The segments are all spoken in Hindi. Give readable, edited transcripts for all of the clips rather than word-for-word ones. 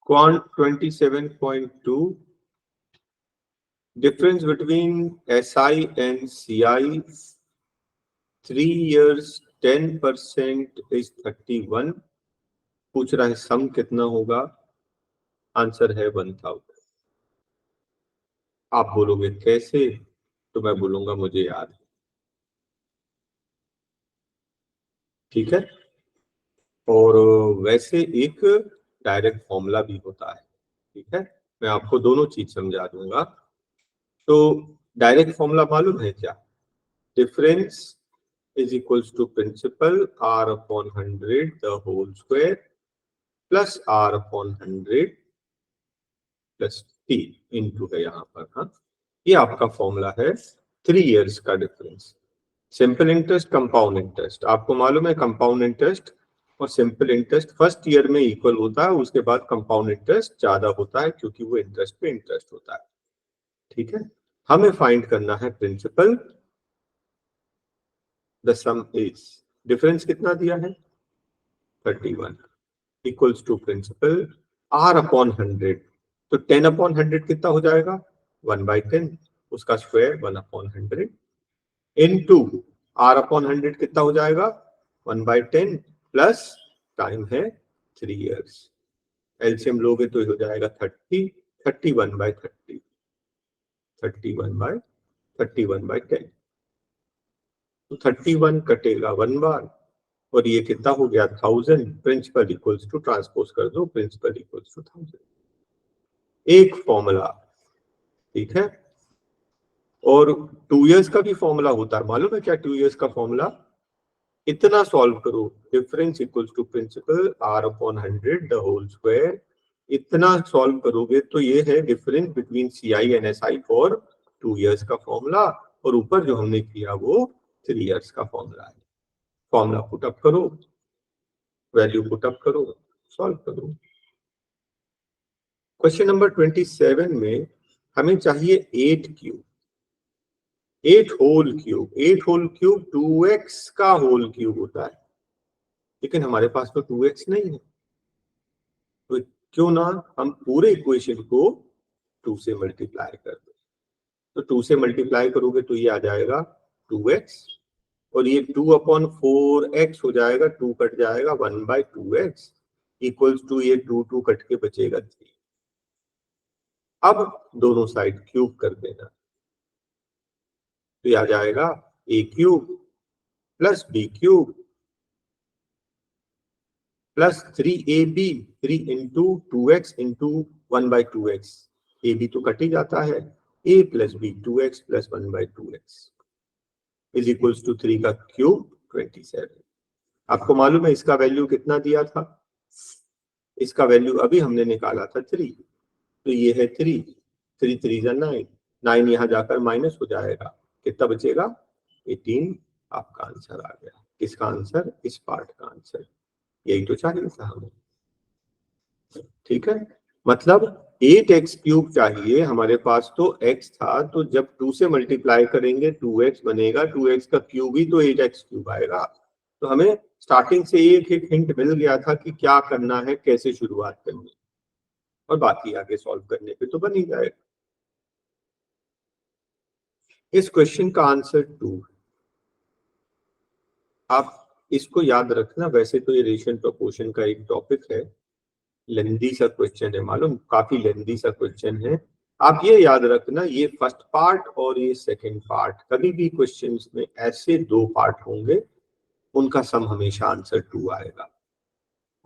Quant 27.2, difference between SI and CI, 3 years 10% is 31. पूछ रहा है सम कितना होगा, आंसर है 1000। आप बोलोगे कैसे, तो मैं बोलूंगा मुझे याद है। ठीक है, और वैसे एक डायरेक्ट फॉर्मूला भी होता है। ठीक है, मैं आपको दोनों चीज समझा दूंगा। तो डायरेक्ट फॉर्मूला मालूम है क्या? Difference is equals to principal r upon 100 the whole square plus r upon 100 plus t into है यहाँ पर। हाँ, ये आपका फॉर्मूला है 3 इयर्स का difference. Simple interest, compound interest, आपको मालूम है कंपाउंड इंटरेस्ट और सिंपल इंटरेस्ट फर्स्ट ईयर में इक्वल होता है, उसके बाद कंपाउंड इंटरेस्ट ज्यादा होता है क्योंकि वो इंटरेस्ट पे इंटरेस्ट होता है। ठीक है, हमें फाइंड करना है principal. The sum is, difference कितना दिया है 31 equals to principal r upon 100। तो 10 अपॉन 100 कितना हो जाएगा 1/10, उसका square 1 upon 100 into r upon 100 कितना हो जाएगा 1/10 प्लस टाइम है 3 इयर्स। एलसीएम लोगे तो हो जाएगा 30, 31/30, 31/10। तो 31 कटेगा 1 बार और ये कितना हो गया 1000। प्रिंसिपल इक्वल्स टू ट्रांसपोज कर दो, प्रिंसिपल इक्वल्स टू 1000। एक फॉर्मूला। ठीक है, और 2 इयर्स का भी फॉर्मूला होता है, मालूम है क्या 2 इयर्स का फॉर्मूला? इतना सॉल्व करो, difference equals to principal r upon 100 the whole square. इतना सॉल्व करोगे तो ये है difference between CI and SI for 2 years का फॉर्मूला, और ऊपर जो हमने किया वो 3 इयर्स का फॉर्मूला है। फॉर्मूला पुट अप करो, वैल्यू पुट अप करो, सॉल्व करो। क्वेश्चन नंबर 27 में हमें चाहिए 8 cube, 8 whole cube. 8 whole cube 2x का होल क्यूब होता है, लेकिन हमारे पास तो 2x नहीं है, तो क्यों ना हम पूरे इक्वेशन को 2 से मल्टीप्लाई कर दो। तो 2 से मल्टीप्लाई करोगे तो ये आ जाएगा 2x, और ये 2 अपॉन 4x हो जाएगा, 2 कट जाएगा 1/2x इक्वल्स टू ये 2 कट के बचेगा 3। अब दोनों साइड क्यूब कर देना, तो आ जाएगा a cube plus b cube plus 3ab, 3 into 2x into 1/2x। ab तो कट ही जाता है, a plus b 2x plus 1/2x is equals to 3 का क्यूब 27। आपको मालूम है इसका वैल्यू कितना दिया था? इसका वैल्यू अभी हमने निकाला था 3, तो ये है 3, 3 3 9, 9 यहाँ जाकर माइनस हो जाएगा, कितना बचेगा 18। आपका आंसर आ गया। किसका आंसर? इस पार्ट का आंसर। यही तो चाहिए था हमें। ठीक है, मतलब 8x क्यूब चाहिए, हमारे पास तो x था, तो जब 2 से मल्टीप्लाई करेंगे 2x बनेगा, 2x का क्यूब ही तो 8x क्यूब आएगा। तो हमें स्टार्टिंग से एक एक हिंट मिल गया था कि क्या करना है, कैसे शुरुआत करनी है, और बाकी आगे सॉल्व करने पे तो बन ही जाएगा। इस क्वेश्चन का आंसर 2। आप इसको याद रखना, वैसे तो ये रेशियो प्रोपोर्शन का एक टॉपिक है, लेंदी सा क्वेश्चन है, मालूम काफी लेंदी सा क्वेश्चन है। आप ये याद रखना, ये फर्स्ट पार्ट और ये सेकंड पार्ट, कभी भी क्वेश्चंस में ऐसे 2 पार्ट होंगे, उनका सम हमेशा आंसर 2 आएगा।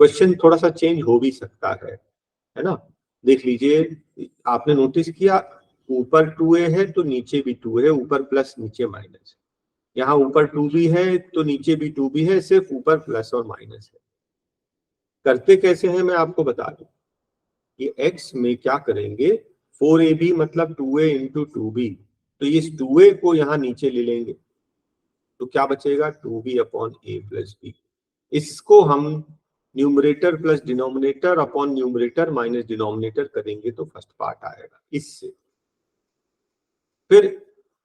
क्वेश्चन थोड़ा सा चेंज हो भी सकता है ना। देख लीजिए, आपने नोटिस किया ऊपर 2a है तो नीचे भी 2 है, ऊपर प्लस नीचे माइनस। यहाँ ऊपर 2 भी है तो नीचे भी 2 भी है, सिर्फ ऊपर प्लस और माइनस है। करते कैसे हैं मैं आपको बता दूं। ये x में क्या करेंगे, 4ab मतलब 2a इंटू 2b, तो इस 2a को यहाँ नीचे ले लेंगे, तो क्या बचेगा 2b upon a plus b। इसको हम numerator plus denominator upon numerator minus denominator करेंगे तो फर्स्ट पार्ट आएगा इससे। फिर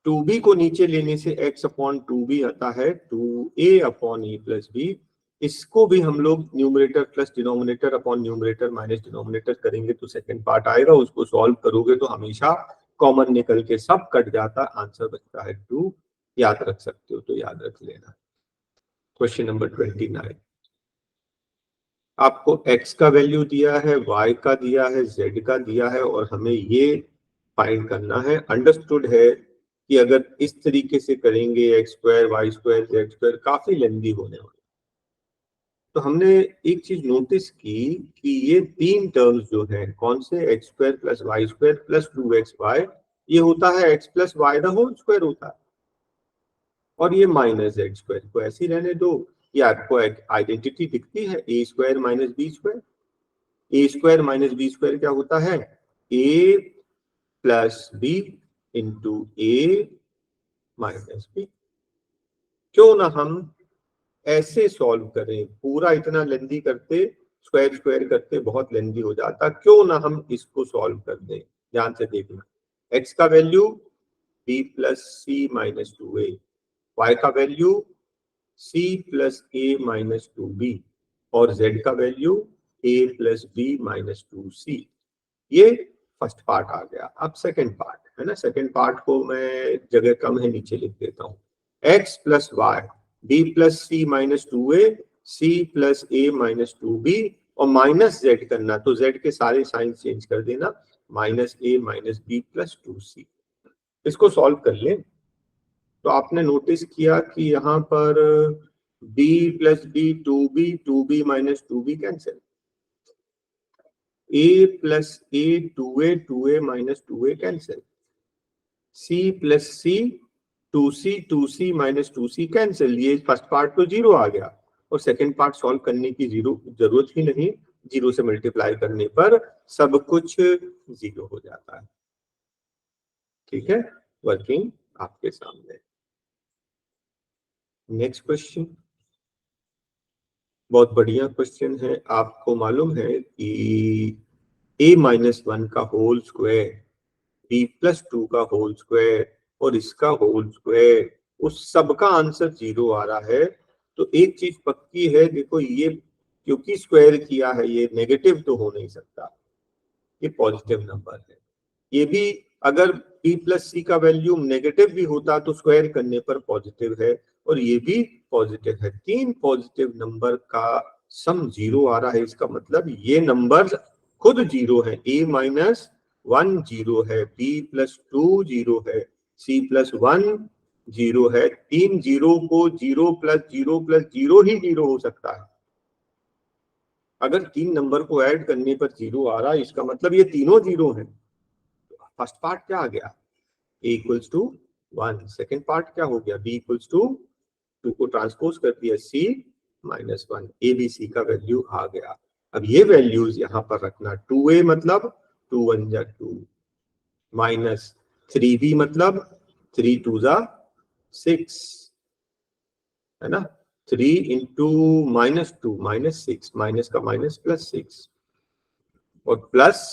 2b को नीचे लेने से x अपॉन 2b आता है 2a upon a plus b, इसको भी हम लोग numerator plus denominator upon numerator minus denominator करेंगे तो सेकंड पार्ट आएगा, उसको सॉल्व करोगे तो हमेशा कॉमन निकल के सब कट जाता, आंसर बचता है 2। याद रख सकते हो तो याद रख लेना। क्वेश्चन नंबर 29, आपको x का वैल्यू दिया है, y का दिया है, z का दिया है और हमें ये फाइंड करना है। अंडरस्टूड है कि अगर इस तरीके से करेंगे x square Y square Z square काफी लेंदी होने वाली। तो हमने एक चीज नोटिस की कि ये तीन टर्म्स जो हैं कौन से, X square plus Y square plus 2xy, ये होता है x plus Y the whole square होता है, और ये माइनस जेड स्क्वायर को ऐसे ही रहने दो। ये आपको एक आइडेंटिटी दिखती है, A square minus B square. A square minus B square क्या होता है, ए प्लस बी इंटू ए माइनस बी। क्यों ना हम ऐसे सॉल्व करें, पूरा इतना लेंदी करते, स्क्वायर स्क्वायर करते बहुत लेंदी हो जाता, क्यों ना हम इसको सॉल्व कर दें। ध्यान से देखना, x का value b plus c minus 2a, y का value c plus a minus 2b और z का value a plus b minus 2c। ये फर्स्ट पार्ट आ गया। अब सेकंड पार्ट है ना, सेकंड पार्ट को मैं जगह कम है नीचे लिख देता हूँ। x plus y b plus c minus 2a c plus a minus 2b और माइनस z करना, तो z के सारे साइन चेंज कर देना, minus a minus b plus 2c। इसको सॉल्व कर लें तो आपने नोटिस किया कि यहाँ पर b plus B 2b minus 2b cancel, a plus a 2a minus 2a cancel, c plus c 2c minus 2c cancel. ये फर्स्ट पार्ट तो जीरो आ गया और सेकंड पार्ट सॉल्व करने की जीरो जरूरत ही नहीं, जीरो से मल्टीप्लाई करने पर सब कुछ जीरो हो जाता है। ठीक है, वर्किंग आपके सामने। नेक्स्ट क्वेश्चन बहुत बढ़िया क्वेश्चन है। आपको मालूम है कि a माइनस 1 का होल स्क्वायर b प्लस 2 का होल स्क्वायर और इसका होल स्क्वायर, उस सब का आंसर जीरो आ रहा है। तो एक चीज पक्की है, देखो ये क्योंकि स्क्वायर किया है ये नेगेटिव तो हो नहीं सकता, ये पॉजिटिव नंबर है। ये भी अगर b प्लस सी का वैल्यू नेगेटिव भी होता तो स्क्वायर करने पर पॉजिटिव है, और ये भी पॉजिटिव है। तीन पॉजिटिव नंबर का सम जीरो आ रहा है, इसका मतलब ये नंबर खुद जीरो है। a माइनस 1 जीरो है, b प्लस 2 जीरो है, c प्लस 1 जीरो है। तीन जीरो को जीरो प्लस जीरो ही जीरो हो सकता है। अगर तीन नंबर को ऐड करने पर जीरो आ रहा है, इसका मतलब ये तीनों जीरो हैं। फर्स्ट पार्ट क्या आ गया, a equals to 1। Second part क्या हो गया, b इक्वल्स टू 2 को ट्रांसपोज कर दिया, c minus 1, a b c का वैल्यू आ गया। अब ये वैल्यूज यहाँ पर रखना, 2a मतलब 2 1 जा 2, माइनस 3b मतलब 3 2 जा 6, है ना। 3 इंटू माइनस 2 माइनस 6, माइनस का माइनस प्लस 6 और plus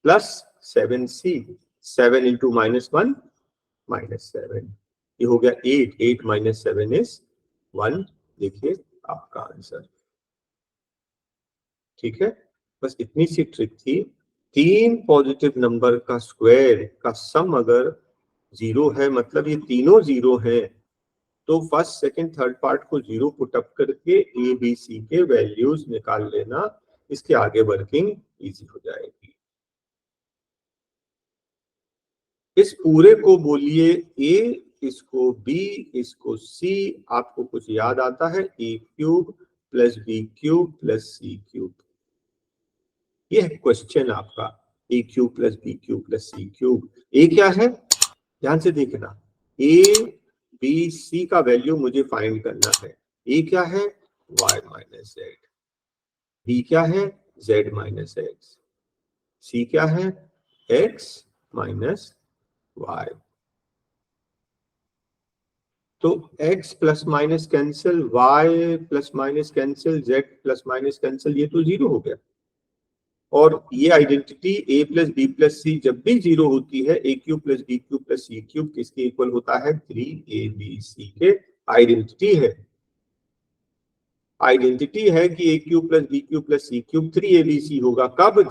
plus 7c, 7 into minus 1 minus 7, ये हो गया 8, 8 माइनस 7 इज 1। देखिए आपका आंसर। ठीक है, बस इतनी सी ट्रिक थी। तीन पॉजिटिव नंबर का स्क्वायर का सम अगर जीरो है, मतलब ये तीनों जीरो है, तो फर्स्ट सेकंड थर्ड पार्ट को जीरो पुट अप करके ए बी सी के वैल्यूज निकाल लेना, इसके आगे वर्किंग इजी हो जाएगी। इस पूरे को बोलिए a, इसको b, इसको c। आपको कुछ याद आता है, a cube plus B cube plus C cube. ये है क्वेश्चन आपका, a cube plus B cube plus C cube. a क्या है, ध्यान से देखना, a b c का वैल्यू मुझे फाइंड करना है। a क्या है, y माइनस जेड, b क्या है, z माइनस एक्स, c क्या है, x माइनस y। तो x plus minus cancel, y plus minus cancel, z plus minus cancel, ये तो जीरो हो गया। और ये identity a plus B plus C जब भी जीरो होती है, a cube plus B cube plus C cube किसके इक्वल होता है, 3ab c के आइडेंटिटी है। आइडेंटिटी है कि A cube plus B cube plus C cube 3abc होगा। कब?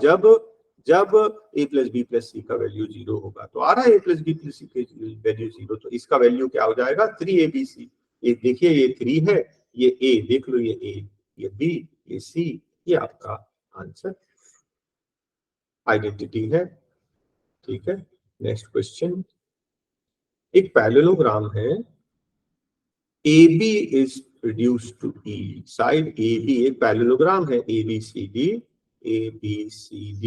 जब a plus B plus C का वैल्यू 0 होगा। तो आ रहा है a plus B plus C का वैल्यू 0, तो इसका वैल्यू क्या हो जाएगा? 3abc। ये देखिए, ये 3 है, ये a देख लो, ये a, ये b, ये c, ये आपका आंसर आइडेंटिटी है। ठीक है, नेक्स्ट क्वेश्चन। एक पैरेललोग्राम है, AB is reduced to E, side AB एक पैरेललोग्राम है, ABCD, ABCD,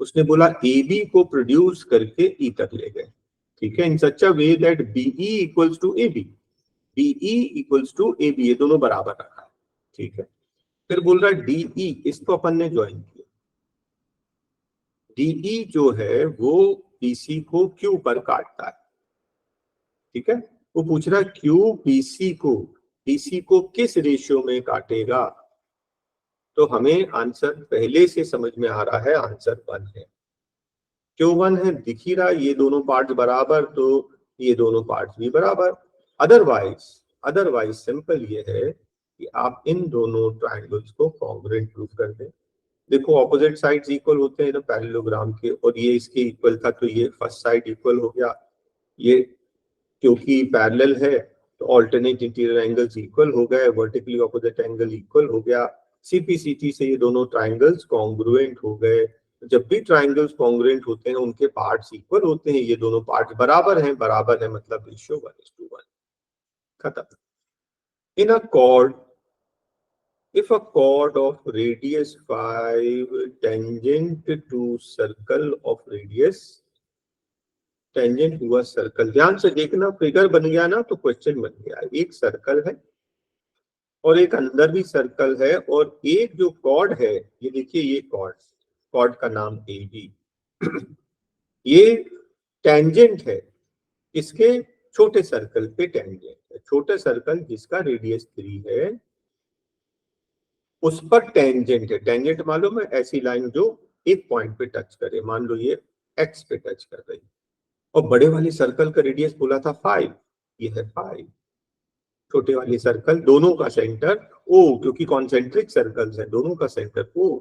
उसने बोला AB को प्रोड्यूस करके E तक ले गए। ठीक है, in such a way that BE equals to AB, BE equals to AB, ये दोनों बराबर रखा है। ठीक है, फिर बोल रहा है DE, इसको अपन ने ज्वाइन किया। DE जो है वो BC को Q पर काटता है। ठीक है, वो पूछ रहा है Q BC को किस रेशियो में काटेगा? तो हमें आंसर पहले से समझ में आ रहा है, आंसर 1 है। क्यों 1 है? दिख ही रहा, ये दोनों पार्ट्स बराबर, तो ये दोनों पार्ट्स भी बराबर। अदरवाइज सिंपल ये है कि आप इन दोनों ट्रायंगल्स को कॉन्ग्रुएंट प्रूफ कर दें। देखो, ऑपोजिट साइड्स इक्वल होते हैं ना पैरेललोग्राम के, और ये इसके इक्वल था, तो ये फर्स्ट साइड इक्वल हो गया। ये क्योंकि पैरेलल है तो ऑल्टरनेट इंटीरियर एंगल्स इक्वल हो गए, वर्टिकली ऑपोजिट एंगल इक्वल हो गया। सीपीसीटी से ये दोनों ट्राइंगल्स कॉन्ग्रुएंट हो गए। जब भी ट्राइंगल्स कॉन्ग्रुएंट होते हैं उनके पार्ट्स इक्वल होते हैं, ये दोनों पार्ट्स बराबर है मतलब रेशियो 1:1। खत्म। In a chord, if a chord of radius 5 tangent to circle of radius, tangent हुआ सर्कल, ध्यान से देखना, फिगर बन गया ना तो क्वेश्चन बन गया। एक सर्कल है और एक अंदर भी सर्कल है, और एक जो कॉर्ड है, ये देखिए, ये कॉर्ड का नाम ए बी, ये टेंजेंट है इसके छोटे सर्कल पे, टेंजेंट है। छोटे सर्कल जिसका रेडियस 3 है उस पर टेंजेंट है। टेंजेंट मालूम है? ऐसी लाइन जो एक पॉइंट पे टच करे, मान लो ये एक्स पे टच कर रही। और बड़े वाली सर्कल का रेडियस बोला था 5, ये है 5। छोटे वाली सर्कल दोनों का सेंटर ओ, क्योंकि कॉन्सेंट्रिक सर्कल्स है, दोनों का सेंटर ओ।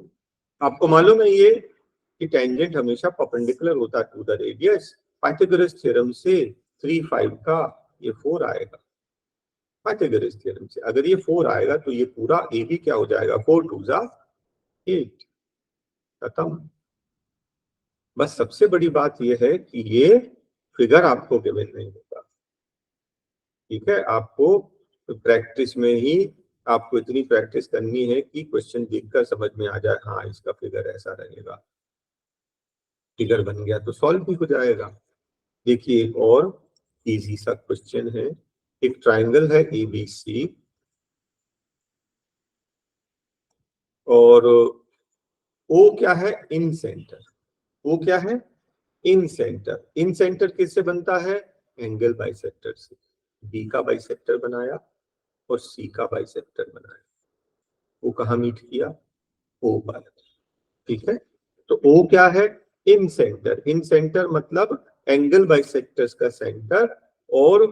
आपको मालूम है ये कि टेंजेंट हमेशा परपेंडिकुलर होता है to the radius. Pythagoras theorem से 3 5 का ये 4 आएगा। पाइथागोरस थ्योरम से अगर ये 4 आएगा तो ये पूरा ए भी क्या हो जाएगा? 4 2 जा 8। खत्म। बस सबसे बड़ी बात ये है कि ये फिगर आपको गिवन नहीं होगा। ठीक है, आपको प्रैक्टिस में ही आपको इतनी प्रैक्टिस करनी है कि क्वेश्चन देखकर समझ में आ जाए, हाँ इसका फिगर ऐसा रहेगा। फिगर बन गया तो सॉल्व भी हो जाएगा। देखिए, एक और इजी सा क्वेश्चन है। एक ट्राइंगल है एबीसी और ओ क्या है? इन सेंटर। ओ क्या है? इन सेंटर। इन सेंटर किससे बनता है? एंगल बाइसेक्टर से। बी का बाइसेक्टर बनाया और सी का बाइसेक्टर बनाया। वो कहाँ मीट किया? ओ पर। ठीक है, तो ओ क्या है? इन सेंटर। इन सेंटर मतलब एंगल बाइसेक्टर्स का सेंटर, और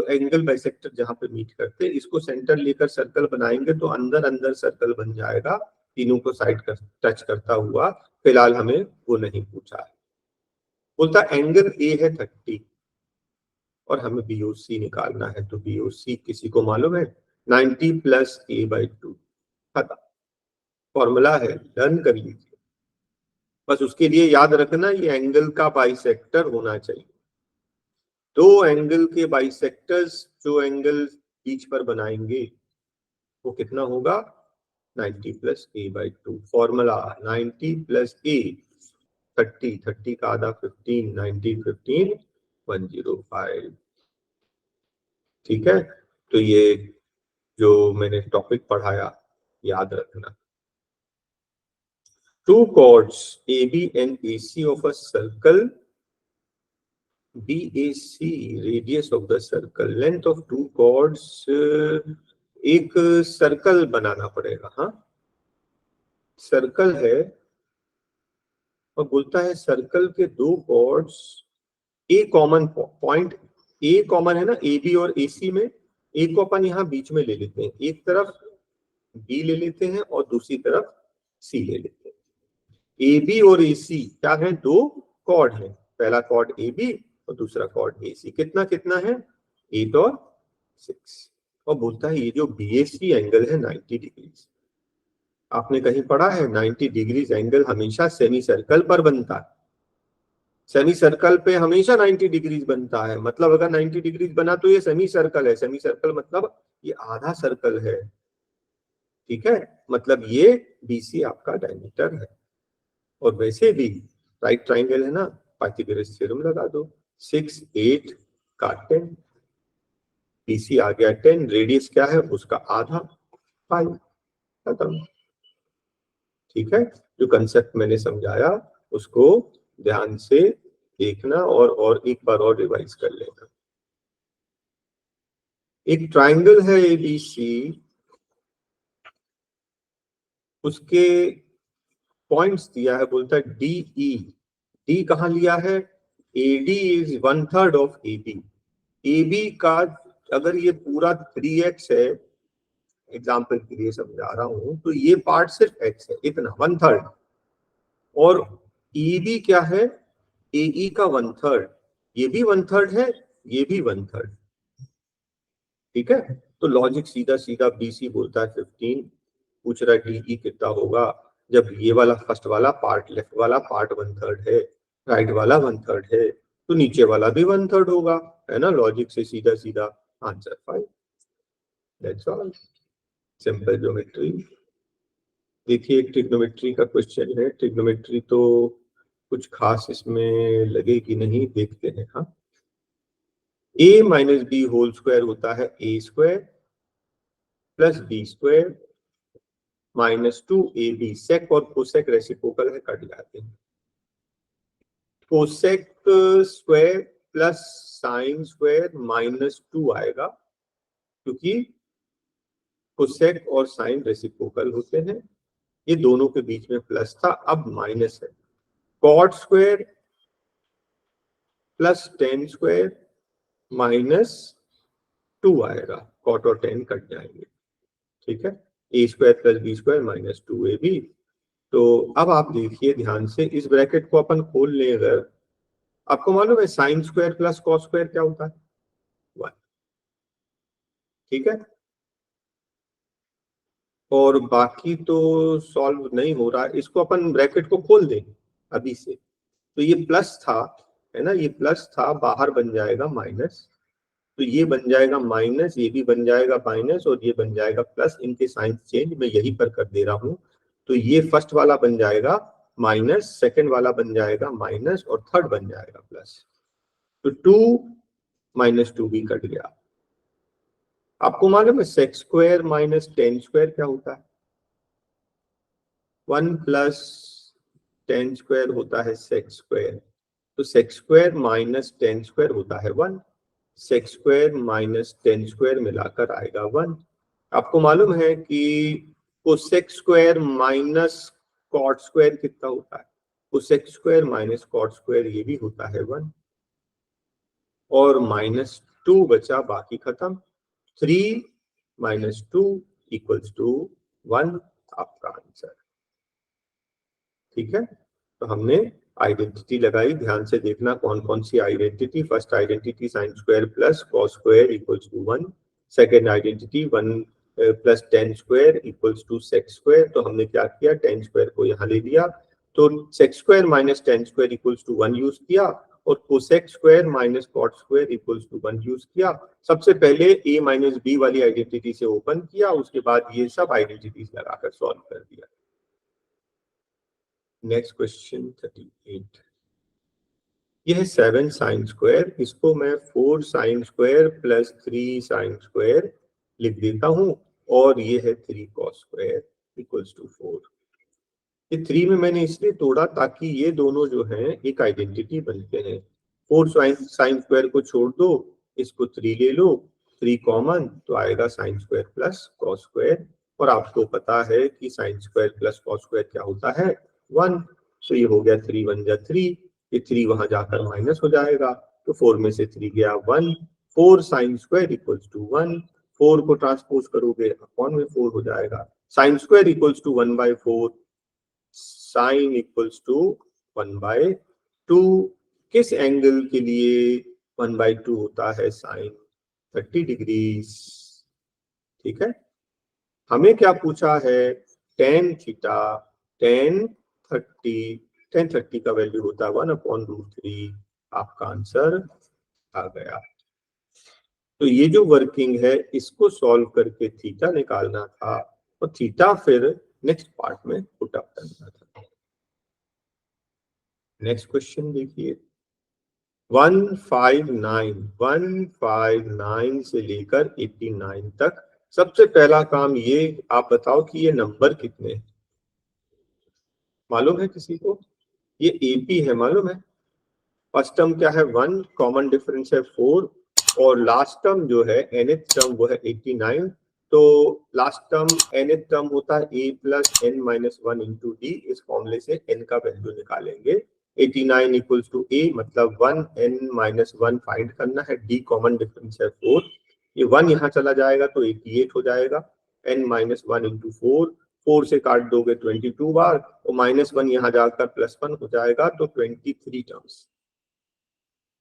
एंगल बाइसेक्टर जहां पे मीट करते हैं, इसको सेंटर लेकर सर्कल बनाएंगे तो अंदर अंदर सर्कल बन जाएगा, तीनों को साइड कर टच करता हुआ। फिलहाल हमें वो नहीं पूछा है। बोलता एंगल ए है 30 और हमें बीओसी निकालना है, तो बीओसी किसी को मालूम है? 90 प्लस a/2। खत्म, फॉर्मूला है, डन कर लीजिए। बस उसके लिए याद रखना ये एंगल का बाइसेक्टर होना चाहिए। दो एंगल के बाइसेक्टर्स जो एंगल बीच पर बनाएंगे वो कितना होगा? 90 plus a/2। Formula 90 plus a 30, 30 का आधा 15, 90 15 105। ठीक है, तो ये जो मैंने टॉपिक पढ़ाया याद रखना। Two chords AB and AC of a circle BAC, radius of the circle, length of two chords, एक सर्कल बनाना पड़ेगा। हाँ, सर्कल है और बोलता है सर्कल के दो कॉर्ड्स, ए कॉमन पॉइंट, ए कॉमन है ना ए बी और ए सी में, ए को अपन यहाँ बीच में ले लेते हैं। एक तरफ बी ले लेते हैं और दूसरी तरफ सी ले लेते हैं। ए बी और ए सी क्या है, दो कॉर्ड है, पहला कॉर्ड ए बी और दूसरा कॉर्ड ए सी, कितना कितना है 8 और 6। और बोलता है ये जो बी ए सी एंगल है 90 डिग्री। आपने कहीं पढ़ा है 90 डिग्रीज एंगल हमेशा सेमी सर्कल पर बनता है, सेमी सर्कल पे हमेशा 90 डिग्रीज बनता है, मतलब अगर 90 डिग्रीज बना तो ये सेमी सर्कल है, सेमी सर्कल मतलब ये आधा सर्कल है, ठीक है, मतलब ये बीसी आपका डायमीटर है। और वैसे भी राइट ट्राइंगल है ना, पाइथागोरस थ्योरम लगा दो, 6 8 का 10, बीसी आ गया 10, रेडियस क्या है उसका आधा, 5, खत्म। ठीक है, जो कंसेप्ट मैंने समझाया उसको ध्यान से देखना और एक बार और रिवाइज कर लेना। एक ट्राइंगल है एबीसी, उसके पॉइंट्स दिया है, बोलता है डीई, डी कहाँ लिया है, AD is 1/3 of AB, AB का अगर ये पूरा 3x है, एग्जाम्पल के लिए समझा रहा हूं, तो ये पार्ट सिर्फ x है, इतना 1/3, और ईबी क्या है, एई का 1/3, ये भी 1/3 है, ये भी 1/3, ठीक है। तो लॉजिक सीधा सीधा बीसी बोलता है 15, पूछ रहा है डीई कितना होगा, जब ये वाला फर्स्ट वाला पार्ट, लेफ्ट वाला पार्ट 1/3 है, राइट वाला 1/3 है, तो नीचे वाला भी 1/3 होगा, है ना, लॉजिक से सीधा सीधा answer 5। That's all, simple geometry. देखिए एक ट्रिग्नोमेट्री का क्वेश्चन है, ट्रिग्नोमेट्री तो कुछ खास इसमें लगेगी नहीं, देखते हैं। हाँ, a minus B whole square होता है a square plus B square minus 2ab, sec और कोसेक रेसिप्रोकल है, कट जाते हैं, cosec square plus sine square -2 आएगा, क्योंकि कोसेक और साइन रेसिप्रोकल होते हैं, ये दोनों के बीच में प्लस था, अब माइनस है, cot square plus tan square -2 आएगा, कॉट और टेन कट जाएंगे, ठीक है, A square plus B square -2ab। तो अब आप देखिए ध्यान से, इस ब्रैकेट को अपन खोल लें अगर, आपको मालूम है sign square plus cos square क्या होता है, 1, ठीक है, और बाकी तो सॉल्व नहीं हो रहा, इसको अपन ब्रैकेट को खोल दें अभी से, तो ये प्लस था, है ना, ये प्लस था, बाहर बन जाएगा माइनस, तो ये बन जाएगा माइनस, ये भी बन जाएगा माइनस, और ये बन जाएगा प्लस, इनके साइन चेंज मैं यहीं पर कर दे रहा हूं, तो ये फर्स्ट वाला बन जाएगा माइनस, सेकंड वाला बन जाएगा माइनस, और थर्ड बन जाएगा प्लस, तो 2 - 2 भी कट गया। आपको मालूम है sec x square minus tan square क्या होता है, 1 प्लस टेन स्क्वायर होता है सेक्स स्क्वायर, तो sec x square minus tan square होता है 1, sec x square minus tan square मिलाकर आएगा 1। आपको मालूम है कि cosec square minus cot square कितना होता है, cosec square minus cot square ये भी होता है 1, और -2 बचा, बाकी खत्म, 3 - 2 = 1, आपका आंसर, ठीक है। तो हमने आइडेंटिटी लगाई, ध्यान से देखना कौन कौन सी identity, first identity sine square plus cos square = 1, second identity 1 plus tan square = sec square, तो हमने क्या किया, टेन स्क्वायर को यहाँ ले लिया, तो sec x square minus tan square = 1 use किया, और cosec square minus cot square = 1 use किया। सबसे पहले a माइनस बी वाली आइडेंटिटी से ओपन किया, उसके बाद ये सब आइडेंटिटीज लगाकर सॉल्व कर दिया। नेक्स्ट क्वेश्चन 38, यह है 7 साइन स्क्वायर, इसको मैं 4 sign square plus 3 sine square लिख देता हूं, और ये है 3 कॉस स्क्वायर = 4। ये 3 में मैंने इसलिए तोड़ा ताकि ये दोनों जो हैं एक आइडेंटिटी बनते हैं, 4 साइन स्क्वायर को छोड़ दो, इसको 3 ले लो, 3 कॉमन, तो आएगा sign square plus cos square, और आपको पता है कि sign square plus cos square क्या होता है, 1, तो ये हो गया 3 1 जा 3, ये 3 वहां जाकर माइनस हो जाएगा, तो 4 में से 3 गया 1, 4 साइन स्क्वायर = 1, 4 को ट्रांसपोज करोगे अपॉन में 4 हो जाएगा, sine square equals to 1/4, sine equals to 1/2। किस एंगल के लिए 1/2 होता है? Sine 30 degree. ठीक है, हमें क्या पूछा है? tan थीटा, tan 30 का वैल्यू होता है 1/√3। आपका आंसर आ गया। तो ये जो वर्किंग है इसको सॉल्व करके थीटा निकालना था और थीटा फिर नेक्स्ट पार्ट में पुट अप करना था। नेक्स्ट क्वेश्चन देखिए, 159 से लेकर 89 तक। सबसे पहला काम ये आप बताओ कि ये नंबर कितने हैं? मालूम है किसी को? ये एपी है, मालूम है? फर्स्ट टर्म क्या है? 1, कॉमन डिफरेंस है 4, और लास्ट टर्म जो है nth टर्म वो है 89। तो लास्ट टर्म nth टर्म होता है a plus n minus 1 into D. इस फॉर्मूले से n का वैल्यू निकालेंगे। 89 इक्वल्स टू a मतलब 1, n माइनस 1 फाइंड करना है, d कॉमन डिफरेंस है 4, ये 1 यहाँ चला जाएगा तो 88 हो जाएगा। n माइनस 1 इंटू 4 से काट दोगे 22 बार, और -1 यहाँ जाकर +1 हो जाएगा, तो 23 टर्म्स।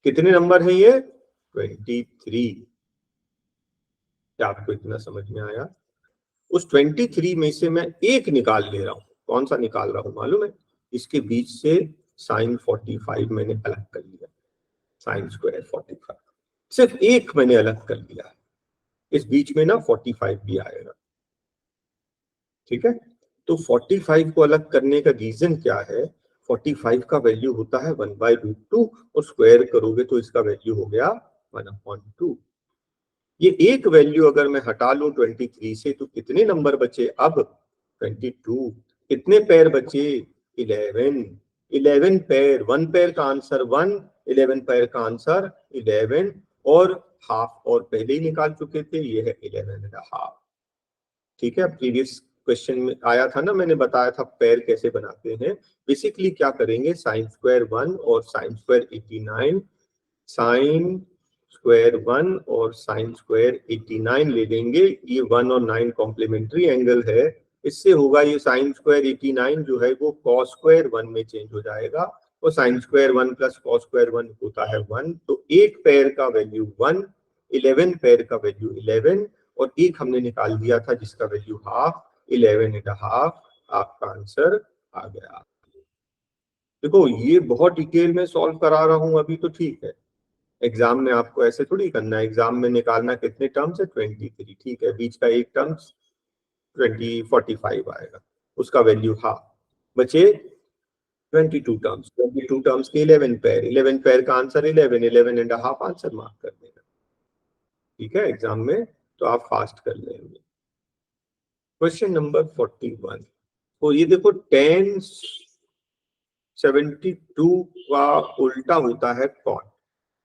कितने नंबर है ये? 23। क्या आपको इतना समझ में आया? उस 23 में से मैं एक निकाल ले रहा हूं। कौन सा निकाल रहा हूं मालूम है? इसके बीच से साइन 45 मैंने अलग कर लिया, साइन स्क्वायर 45 सिर्फ एक मैंने अलग कर लिया है। इस बीच में ना 45 भी आएगा। ठीक है, तो 45 को अलग करने का रीजन क्या है? 45 का वैल्यू होता है 1/√2 और स्क्वायर करोगे तो इसका वैल्यू हो गया 1/2। ये एक वैल्यू अगर मैं हटा लूं 23 से तो कितने नंबर बचे? अब 22। कितने पैर बचे? 11। 11 पैर, 1 पैर का आंसर 1, 11 पैर का आंसर 11 और हाफ, और पहले ही निकाल चुके थे, ये है 11.5। ठीक है, प्रीवियस क्वेश्चन में आया था ना, मैंने बताया था पैर कैसे बनाते हैं। बेसिकली क्या करेंगे, साइन स्क्वायर 1 और साइन स्क्वायर 89, साइन स्क्वायर 1 और साइन स्क्वायर 89 ले लेंगे। ये 1 और 9 कॉम्प्लीमेंट्री एंगल है, इससे होगा ये साइन स्क्वायर 89 जो है वो कॉस स्क्वायर 1 में चेंज हो जाएगा, और sine square 1 plus cos square 1 होता है 1। तो एक पैर का वैल्यू 1, 11 पैर का वैल्यू 11, और एक हमने निकाल दिया था जिसका वैल्यू हाफ, 11.5। आपका आंसर आ गया। देखो ये बहुत डिटेल में सॉल्व करा रहा हूं अभी तो, ठीक है। एग्जाम में आपको ऐसे थोड़ी करना है, एग्जाम में निकालना कितने टर्म्स है? 23। ठीक है, बीच का एक टर्म्स 45 आएगा, उसका वैल्यू हाफ, बचे 22 टर्म्स। 22 टर्म्स के 11 पैर, 11 पैर का आंसर 11, 11.5 आंसर मार्क कर देना। ठीक है, एग्जाम में तो आप फास्ट कर लेंगे। Question number 41। तो ये देखो, tan 72 का उल्टा होता है cot।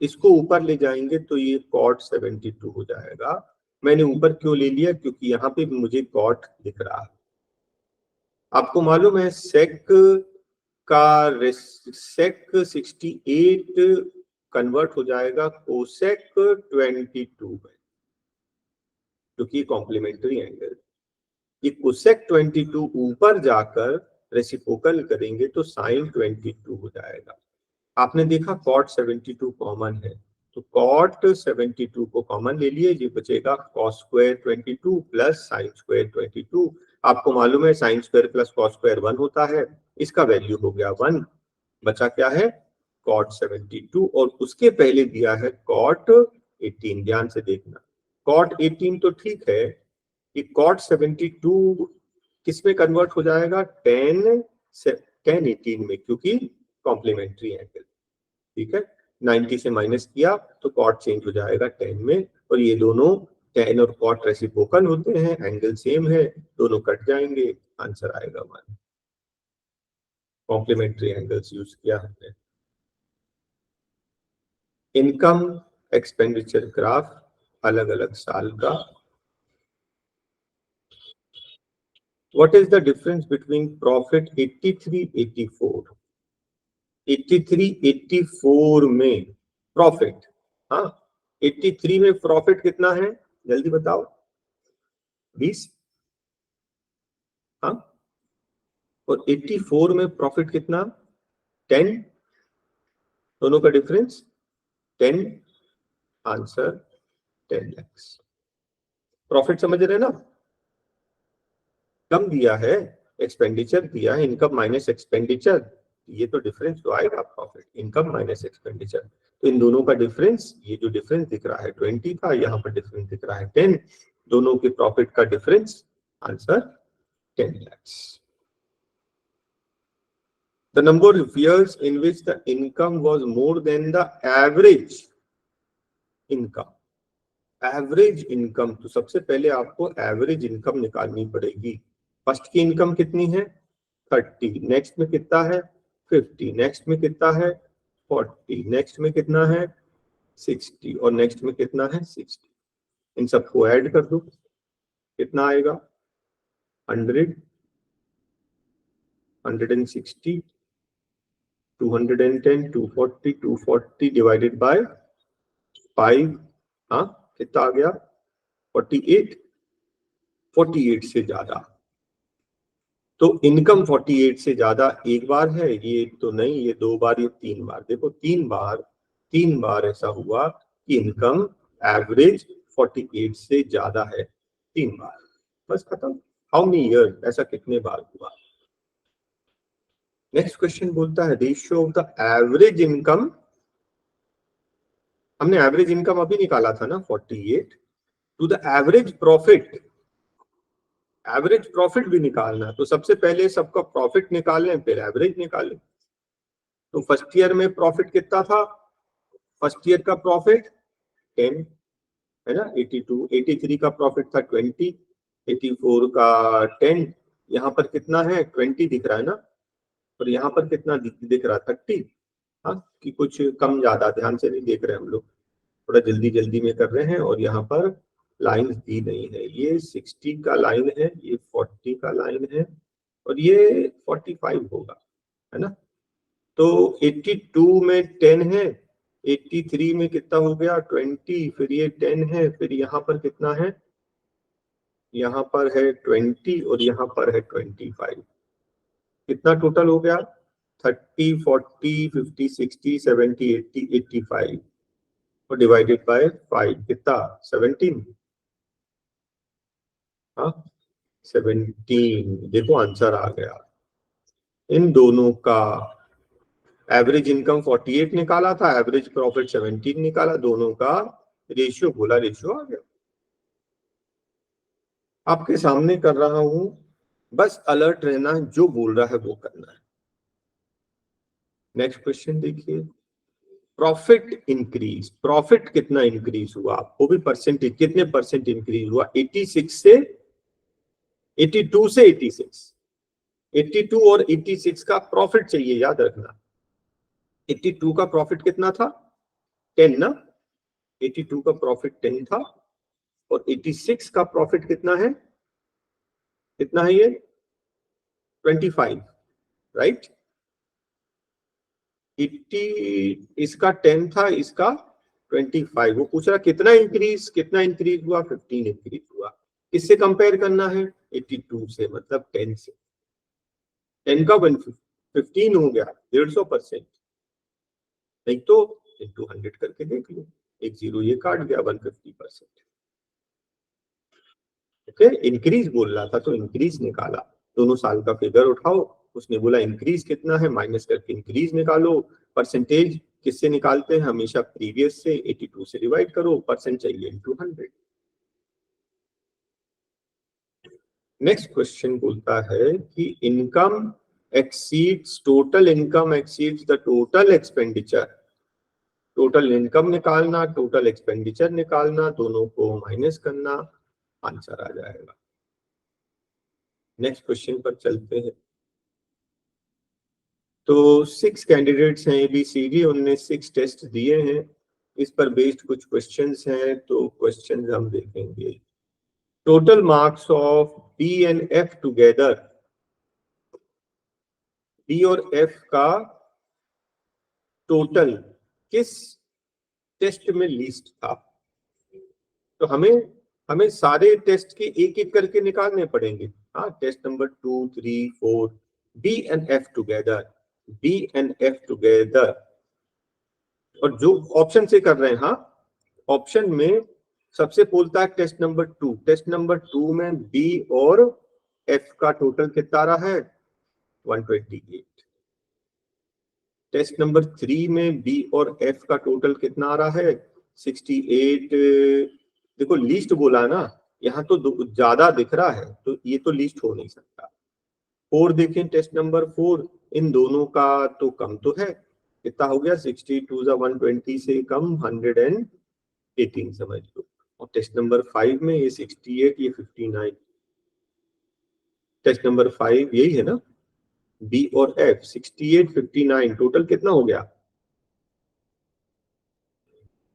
इसको ऊपर ले जाएंगे तो ये cot 72 हो जाएगा। मैंने ऊपर क्यों ले लिया? क्योंकि यहाँ पे मुझे cot दिख रहा है। आपको मालूम है sec का sec 68 कन्वर्ट हो जाएगा cosec 22 में, क्योंकि कॉम्प्लीमेंट्री एंगल। ये cosec 22 ऊपर जाकर रेसिप्रोकल करेंगे तो sin 22 हो जाएगा। आपने देखा cot 72 कॉमन है, तो cot 72 को कॉमन ले लिए, ये बचेगा cos square 22 plus sin square 22। आपको मालूम है sin square plus cos square 1 होता है, इसका वैल्यू हो गया 1। बचा क्या है? cot 72, और उसके पहले दिया है cot 18। ध्यान से देखना, cot 18 तो ठीक है, कि cot 72 किस में कन्वर्ट हो जाएगा? tan 18 में, क्योंकि कॉम्प्लीमेंट्री एंगल। ठीक है, 90 से माइनस किया तो cot चेंज हो जाएगा tan में, और ये दोनों tan और cot रेसिप्रोकल होते हैं, एंगल सेम है, दोनों कट जाएंगे, आंसर आएगा 1। कॉम्प्लीमेंट्री एंगल्स यूज किया हमने। इनकम एक्सपेंडिचर ग्राफ अलग अलग साल का। What is the difference between profit 83 84? 83 84 में प्रॉफिट, हाँ 83 में प्रॉफिट कितना है? जल्दी बताओ। 20। और 84 में प्रॉफिट कितना, 10, दोनों का डिफरेंस 10, आंसर 10 लाख। प्रॉफिट समझ रहे हैं ना, कम दिया है, एक्सपेंडिचर दिया है, इनकम माइनस एक्सपेंडिचर, ये तो डिफरेंस तो आएगा, प्रॉफिट इनकम माइनस एक्सपेंडिचर। तो इन दोनों का डिफरेंस, ये जो डिफरेंस दिख रहा है 20 था, यहाँ पर डिफरेंस दिख रहा है 10, दोनों के प्रॉफिट का difference, answer 10 lakhs. The number of years in which the income was more than the average income. Average income, तो सबसे पहले आपको एवरेज इनकम निकालनी पड़ेगी। फर्स्ट की इनकम कितनी है 30, नेक्स्ट में कितना है 50, नेक्स्ट में कितना है 40, नेक्स्ट में कितना है 60 और नेक्स्ट में कितना है 60। इन सबको ऐड कर दो, कितना आएगा 100, 160, 210, 240, 240 डिवाइडेड बाय 5, हाँ कितना आ गया 48, 48 से ज्यादा। तो इनकम 48 से ज्यादा एक बार है, ये तो नहीं, ये 2 बार, ये 3 बार। देखो 3 बार ऐसा हुआ कि इनकम एवरेज 48 से ज्यादा है, 3 बार, बस खत्म। हाउ मेनी ईयर, ऐसा कितने बार हुआ। नेक्स्ट क्वेश्चन बोलता है ratio of the average income, हमने एवरेज इनकम अभी निकाला था ना 48, to the average profit. Average profit भी निकालना, तो सबसे पहले सबका प्रॉफिट निकाल लें फिर एवरेज निकालें। तो फर्स्ट ईयर में प्रॉफिट कितना था, फर्स्ट ईयर का प्रॉफिट 10 है ना, 82, 83 का प्रॉफिट था 20, 84 का 10, यहाँ पर कितना है 20 दिख रहा है ना, और यहाँ पर कितना दिख रहा 30, हाँ कि कुछ कम ज्यादा ध्यान से नहीं देख रहे हम लोग, थोड़ा जल्दी जल्दी में कर रहे हैं। और यहाँ पर लाइन दी नहीं है, ये 60 का लाइन है, ये 40 का लाइन है, और ये 45 होगा, है ना। तो 82 में 10 है, 83 में कितना हो गया 20, फिर ये 10 है, फिर यहाँ पर कितना है, यहाँ पर है 20 और यहाँ पर है 25, कितना टोटल हो गया 30, 40, 50, 60, 70, 80, 85 और डिवाइडेड बाय 5 कितना 17, हाँ 17। देखो आंसर आ गया। इन दोनों का एवरेज इनकम 48 निकाला था, एवरेज प्रॉफिट 17 निकाला, दोनों का रेशियो बोला, रेशियो आ गया। आपके सामने कर रहा हूं, बस अलर्ट रहना है, जो बोल रहा है वो करना है। नेक्स्ट क्वेश्चन देखिए, प्रॉफिट इंक्रीज, प्रॉफिट कितना इंक्रीज हुआ, वो भी परसेंटेज, कितने परसेंट इंक्रीज हुआ 86 से 82 से 86, 82 और 86 का प्रॉफिट चाहिए, याद रखना। 82 का प्रॉफिट कितना था 10 ना, 82 का प्रॉफिट 10 था, और 86 का प्रॉफिट कितना है, कितना है ये 25, राइट। 80 इसका 10 था, इसका 25, वो पूछ रहा कितना इंक्रीज हुआ 15 इंक्रीज हुआ। किससे कंपेयर करना है 82 से, मतलब 10 से, 10 का 15 हो गया 150%, नहीं तो इंटू 100 करके देख लो, एक जीरो ये काट गया 150%। ओके, इंक्रीज बोल रहा था तो इंक्रीज निकाला, दोनों साल का फिगर उठाओ, उसने बोला इंक्रीज कितना है, माइनस करके इंक्रीज निकालो। परसेंटेज किससे निकालते हैं हमेशा, प्रीवियस से, 82 से डिवाइड करो, परसेंट चाहिए इंटू 100। नेक्स्ट क्वेश्चन बोलता है कि income exceeds, total income exceeds the total expenditure. Total income निकालना, टोटल एक्सपेंडिचर निकालना, दोनों को माइनस करना, आंसर आ जाएगा। नेक्स्ट क्वेश्चन पर चलते हैं। तो 6 कैंडिडेट्स हैं ABCD, उनने 6 टेस्ट दिए हैं, इस पर बेस्ड कुछ क्वेश्चंस हैं, तो क्वेश्चंस हम देखेंगे। Total marks of B and F together, B और F का टोटल किस टेस्ट में लीस्ट था। तो हमें सारे टेस्ट के एक एक करके निकालने पड़ेंगे, हाँ test number 2, 3, 4, B and F together, B and F together, और जो ऑप्शन से कर रहे हैं, हाँ ऑप्शन में सबसे बोलता है टेस्ट नंबर 2, टेस्ट नंबर 2 में B और F का टोटल कितना रहा है 128, टेस्ट नंबर 3 में B और F का टोटल कितना आ रहा है 68, देखो लीस्ट बोला है ना, यहाँ तो ज्यादा दिख रहा है तो ये तो लीस्ट हो नहीं सकता। 4 देखें, टेस्ट नंबर 4, इन दोनों का तो कम तो है, कितना हो गया 62 120 से कम 118 समझ लो, और टेस्ट नंबर 5 में ये 68 ये 59, टेस्ट नंबर 5 यही है ना, B और F 68 59 टोटल कितना हो गया,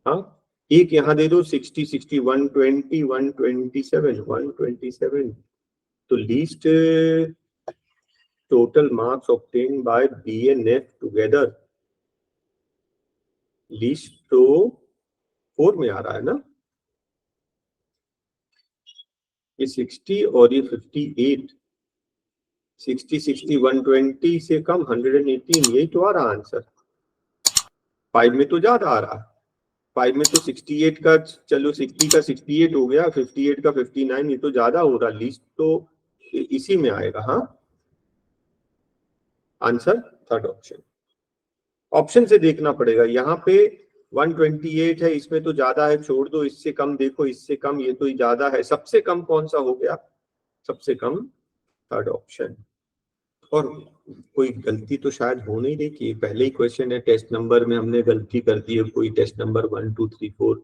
हाँ एक यहाँ दे दो 60 60 120 127 तो least total marks obtain bye B and F together, least तो 4 में आ रहा है ना, ये 60 और ये 58, 60 60 120 से कम 118, यही तो आ रहा आंसर। 5 में तो ज्यादा आ रहा है, 5 में तो 68 का, चलो 60 का 68 हो गया, 58 का 59, ये तो ज्यादा हो रहा, लीस्ट तो इसी में आएगा। हाँ आंसर थर्ड ऑप्शन, ऑप्शन से देखना पड़ेगा, यहाँ पे 128 है, इसमें तो ज्यादा है, छोड़ दो, इससे कम देखो, इससे कम, ये तो ज्यादा है, सबसे कम कौन सा हो गया, सबसे कम थर्ड ऑप्शन। और कोई गलती तो शायद हो नहीं रही कि पहले ही क्वेश्चन है, टेस्ट नंबर में हमने गलती कर दी है कोई, टेस्ट नंबर 1 2 3 4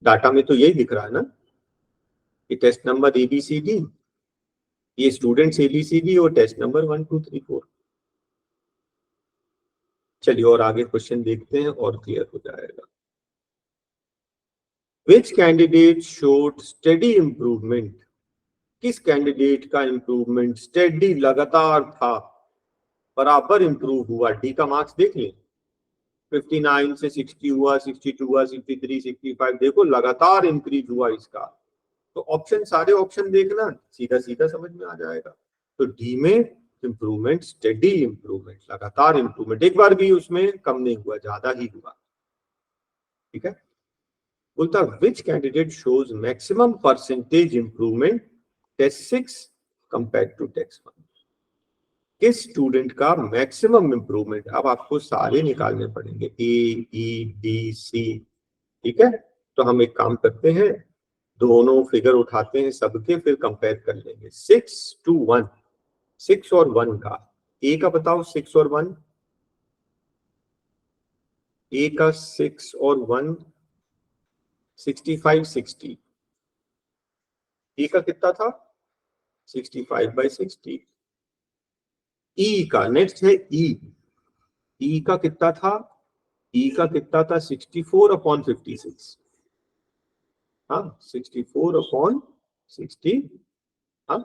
डाटा में तो यही दिख रहा है ना, ये टेस्ट नंबर ABCD, ये स्टूडेंट्स ABCD और टेस्ट नंबर 1 2 3 4। चलिए और आगे क्वेश्चन देखते हैं और क्लियर हो जाएगा। Which candidate showed steady improvement? किस कैंडिडेट का इंप्रूवमेंट स्टेडी लगातार था, बराबर इंप्रूव हुआ, डी का मार्क्स देख लें, 59 से 60 हुआ, 62 हुआ, 63 65, देखो लगातार इंक्रीज हुआ इसका, तो ऑप्शन सारे ऑप्शन देखना, सीधा सीधा समझ में आ जाएगा। तो डी में इंप्रूवमेंट स्टेडी इंप्रूवमेंट, लगातार इंप्रूवमेंट, एक बार भी उसमें कम नहीं हुआ, ज्यादा ही हुआ। ठीक है, बोलता which candidate shows maximum percentage improvement test 6 compare to test 1, किस स्टूडेंट का मैक्सिमम इंप्रूवमेंट, अब आपको सारे निकालने पड़ेंगे A, E, D, C। ठीक है, तो हम एक काम करते हैं, दोनों फिगर उठाते हैं सबके, फिर कंपेयर कर लेंगे 6 to 1, 6 और 1 का, ए का बताओ 6 और 1, ए का 6 और 1 65 60, ए का कितना था 65/60, ई का नेक्स्ट है ई का कितना था, ई का कितना था 64/56, हाँ 64/60, हाँ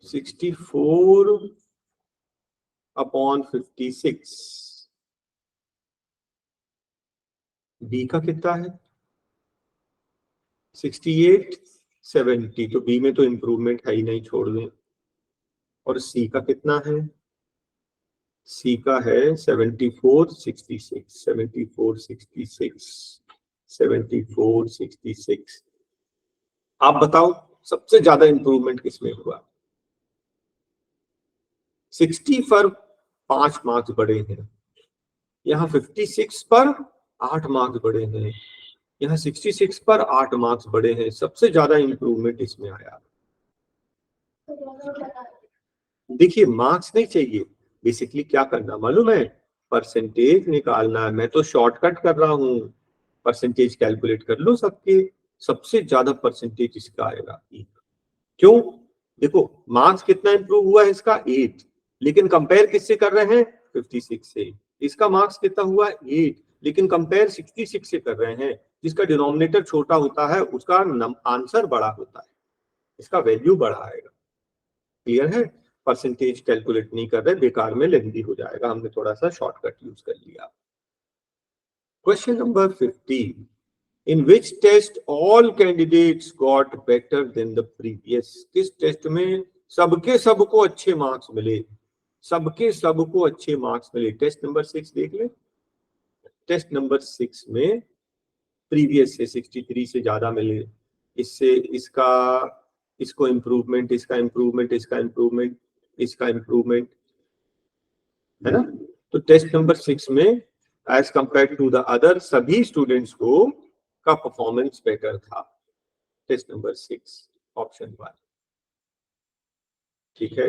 64/56, बी का कितना है 68/70, तो बी में तो इंप्रूवमेंट है ही नहीं, छोड़ दें। और सी का कितना है, सी का है 74/66, 74/66, 74/66। आप बताओ सबसे ज्यादा इंप्रूवमेंट किसमें हुआ, 60 पर 5 मार्क्स बढ़े हैं, यहाँ 56 पर 8 मार्क्स बढ़े हैं, यहाँ 66 पर 8 मार्क्स बढ़े हैं, सबसे ज्यादा इंप्रूवमेंट इसमें आया। देखिए मार्क्स नहीं चाहिए, बेसिकली क्या करना मालूम है, परसेंटेज निकालना है, मैं तो शॉर्टकट कर रहा हूँ, परसेंटेज कैलकुलेट कर लो सबके, सबसे ज्यादा परसेंटेज इसका आएगा। क्यों, देखो मार्क्स कितना इंप्रूव हुआ है इसका 8, लेकिन कंपेयर किससे कर रहे हैं 56 से, इसका मार्क्स कितना हुआ 8, लेकिन कंपेयर 66 से कर रहे हैं, जिसका डिनोमिनेटर छोटा होता है उसका आंसर बड़ा होता है, इसका वैल्यू बड़ा आएगा। क्लियर है, परसेंटेज कैलकुलेट नहीं कर रहे, बेकार में लेंदी हो जाएगा, हमने थोड़ा सा शॉर्टकट यूज कर लिया। Question number 15, in which test all candidates got better than the previous, किस टेस्ट में सबके सबको अच्छे मार्क्स मिले, सबके सबको अच्छे मार्क्स मिले। टेस्ट नंबर 6 देख ले। टेस्ट नंबर 6 में प्रीवियस से 63 से ज्यादा मिले, इससे इसका इसको इम्प्रूवमेंट, इसका इम्प्रूवमेंट, इसका इम्प्रूवमेंट, इसका इम्प्रूवमेंट, है ना। तो टेस्ट नंबर 6 में as compare to the other सभी स्टूडेंट्स को का परफॉर्मेंस बेटर था। टेस्ट नंबर 6 ऑप्शन 1, ठीक है।